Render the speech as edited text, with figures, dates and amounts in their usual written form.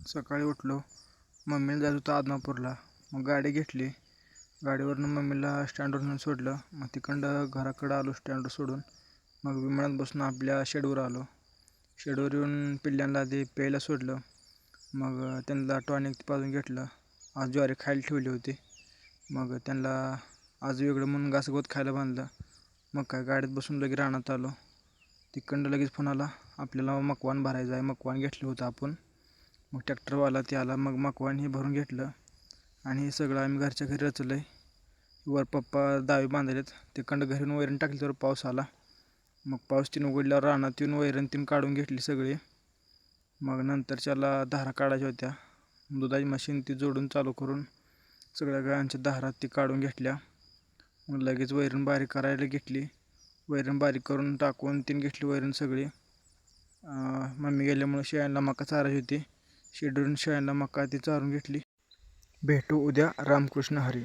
सकाळी उठलो. मम्मीला जायचं होतं आदमापूरला. मग गाडी घेतली. गाडीवरनं मम्मीला स्टँडवरून सोडलं. मग तिकडं घराकडं आलो स्टँडवर सोडून. मग विमानात बसून आपल्या शेडवर आलो. शेडवर येऊन पिल्ल्यांना आधी प्यायला सोडलं. मग त्यांना टॉनिक पाजून घेतलं. आज ज्वारी खायला ठेवली होती. मग त्यांना आज वेगळं म्हणून घासगवत खायला बांधलं. मग काय गाडीत बसून लगेच रानात आलो. तिकडं लगेच फोन आला, आपल्याला मकवान भरायचं आहे. मकवान घेतलं होतं आपण. मग ट्रॅक्टरवाला ते आला. मग मकवान हे भरून घेतलं आणि हे सगळं आम्ही घरच्या घरी रचलं आहे. वर पप्पा दावे बांधलेत. तिकडं घरून वैरण टाकली तर पाऊस आला. मग पाऊस तीन उघडल्यावर रानात येऊन वैरण तीन काढून घेतली सगळी. मग नंतरच्याला धारा काढायच्या होत्या. दुधाची मशीन ती जोडून चालू करून सगळ्या गायांच्या धारा ती काढून घेतल्या. मग लगेच वैरण बारीक करायला घेतली. वैरण बारीक करून टाकून तीन घेतली वैरण सगळी. मम्मी गेल्यामुळे शेळ्यांना मका चारायची होती. शेडवरून शेळ्यांना मका ती चारून घेतली. भेटू उद्या. रामकृष्ण हरी.